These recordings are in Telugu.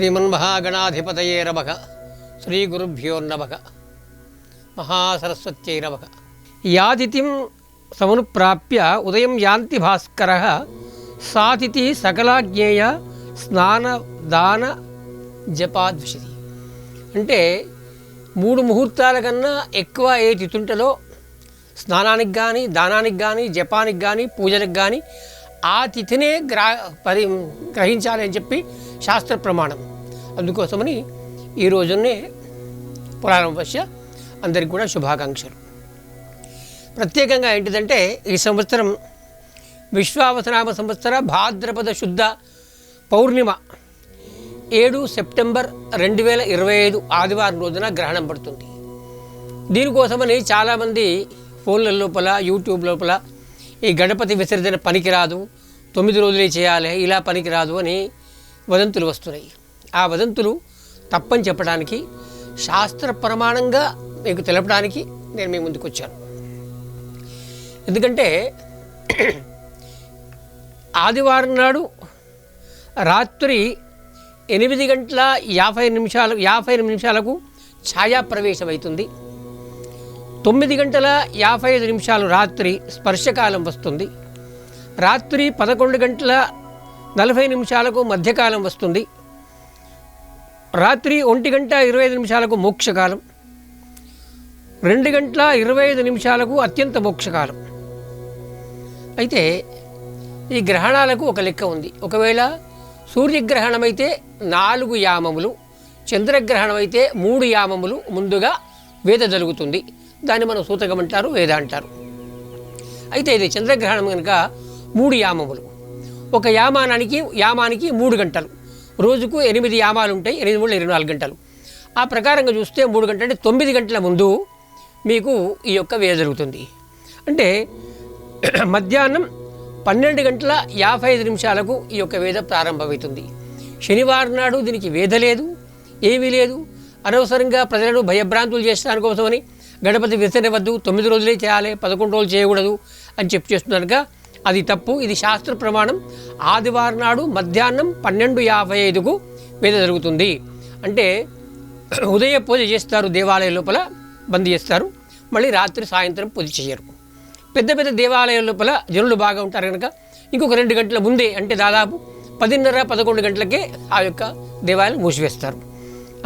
శ్రీమన్మహాగణాధిపతయే నమః. శ్రీగురుభ్యో నమః. మహాసరస్వత్యై నమః. యాతిథిం సమునుప్రాప్య ఉదయం యాంతి భాస్కరః సాతిథి సకలాజ్ఞేయ స్నాన దాన జపాద్విషతి. అంటే 3 ముహూర్తాల కన్నా ఎక్కువ ఏ తిథుంటలో స్నానానికి కానీ, దానానికి కానీ, జపానికి కానీ, పూజలకు కానీ ఆ తిథినే గ్రహించాలి అని చెప్పి శాస్త్ర ప్రమాణం. అందుకోసమని ఈ రోజునే పురాణవశ్య అందరికి కూడా శుభాకాంక్షలు. ప్రత్యేకంగా ఏంటిదంటే ఈ సంవత్సరం విశ్వావసనామ సంవత్సర భాద్రపద శుద్ధ పౌర్ణిమ 7 సెప్టెంబర్ 2025 ఆదివారం రోజున గ్రహణం పడుతుంది. దీనికోసమని చాలామంది ఫోన్ల లోపల, యూట్యూబ్ లోపల ఈ గణపతి విసర్జన పనికిరాదు, 9 రోజులే చేయాలి, ఇలా పనికిరాదు అని వదంతులు వస్తున్నాయి. ఆ వదంతులు తప్పని చెప్పడానికి, శాస్త్ర ప్రమాణంగా మీకు తెలపడానికి నేను మీ ముందుకు వచ్చాను. ఎందుకంటే ఆదివారం నాడు రాత్రి 8:50 నిమిషాలకు ఛాయాప్రవేశం అవుతుంది. 9:55 రాత్రి స్పర్శకాలం వస్తుంది. రాత్రి 11:40 మధ్యకాలం వస్తుంది. రాత్రి 1:25 మోక్షకాలం, 2:25 అత్యంత మోక్షకాలం. అయితే ఈ గ్రహణాలకు ఒక లెక్క ఉంది. ఒకవేళ సూర్యగ్రహణం అయితే 4 యామములు, చంద్రగ్రహణం అయితే 3 యామములు ముందుగా వేద జరుగుతుంది. దాన్ని మనం సూతకం అంటారు, వేద అంటారు. అయితే ఇది చంద్రగ్రహణం కనుక 3 యామములు. ఒక యామానికి 3 గంటలు. రోజుకు 8 యామాలు ఉంటాయి. 8 3 24 గంటలు. ఆ ప్రకారంగా చూస్తే 3 గంటలు అంటే 9 గంటల ముందు మీకు ఈ యొక్క వేద జరుగుతుంది. అంటే మధ్యాహ్నం 12:55 ఈ యొక్క వేద ప్రారంభమవుతుంది. శనివారం నాడు దీనికి వేద లేదు, ఏమీ లేదు. అనవసరంగా ప్రజలను భయభ్రాంతులు చేసడానికి కోసమని గణపతి విసర్జన వద్దు, 9 రోజులే చేయాలి, 11 రోజులు చేయకూడదు అని చెప్తున్నారుగా, అది తప్పు. ఇది శాస్త్ర ప్రమాణం. ఆదివారం నాడు మధ్యాహ్నం 12:55 వేద జరుగుతుంది. అంటే ఉదయ పూజ చేస్తారు, దేవాలయం లోపల బంద్ చేస్తారు, మళ్ళీ రాత్రి సాయంత్రం పూజ చేయరు. పెద్ద పెద్ద దేవాలయం లోపల జనులు బాగా ఉంటారు కనుక ఇంకొక 2 గంటల ముందే, అంటే దాదాపు 10:30-11 గంటలకే ఆ యొక్క దేవాలయం మూసివేస్తారు.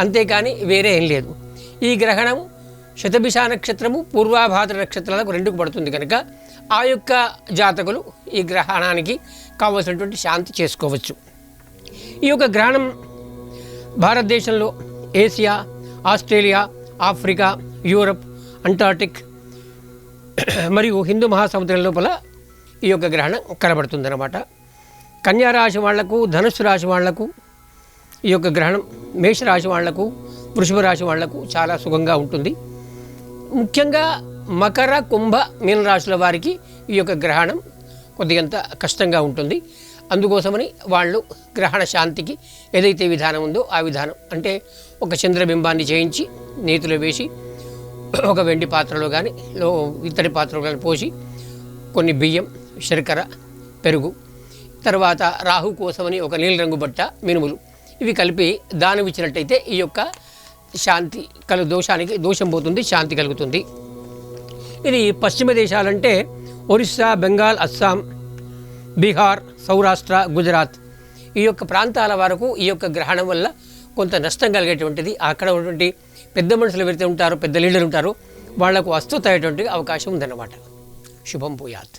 అంతేకాని వేరే ఏం లేదు. ఈ గ్రహణం శతభిష నక్షత్రము, పూర్వాభాద్ర నక్షత్రాలకు 2కు పడుతుంది కనుక ఆ యొక్క జాతకులు ఈ గ్రహణానికి కావలసినటువంటి శాంతి చేసుకోవచ్చు. ఈ యొక్క గ్రహణం భారతదేశంలో Asia, Australia, Africa, Europe, Antarctic మరియు హిందూ మహాసముద్రం లోపల ఈ యొక్క గ్రహణం కనబడుతుందన్నమాట. కన్యారాశి వాళ్లకు, ధనుస్సు రాశి వాళ్లకు ఈ యొక్క గ్రహణం, మేషరాశి వాళ్లకు, వృషభ రాశి వాళ్లకు చాలా సుఖంగా ఉంటుంది. ముఖ్యంగా మకర, కుంభ, మీనరాశుల వారికి ఈ యొక్క గ్రహణం కొద్దిగంత కష్టంగా ఉంటుంది. అందుకోసమని వాళ్ళు గ్రహణ శాంతికి ఏదైతే విధానం ఉందో ఆ విధానం, అంటే ఒక చంద్రబింబాన్ని చేయించి నేతిలో వేసి ఒక వెండి పాత్రలో కానీ ఇత్తడి పాత్రలో కానీ పోసి కొన్ని బియ్యం, శర్కర, పెరుగు, తర్వాత రాహు కోసమని ఒక నీలిరంగు బట్ట, మినుములు ఇవి కలిపి దానం ఇచ్చినట్టయితే ఈ యొక్క శాంతి దోషం పోతుంది, శాంతి కలుగుతుంది. ఇది పశ్చిమ దేశాలంటే ఒరిస్సా, బెంగాల్, అస్సాం, బీహార్, సౌరాష్ట్ర, గుజరాత్ ఈ యొక్క ప్రాంతాల వరకు ఈ యొక్క గ్రహణం వల్ల కొంత నష్టం కలిగేటువంటిది. అక్కడ ఉన్నటువంటి పెద్ద మనుషులు ఎవరైతే ఉంటారో, పెద్ద లీడర్లు ఉంటారో వాళ్లకు అస్వస్థ అయ్యేటువంటి అవకాశం ఉందన్నమాట. శుభం భూయాత్.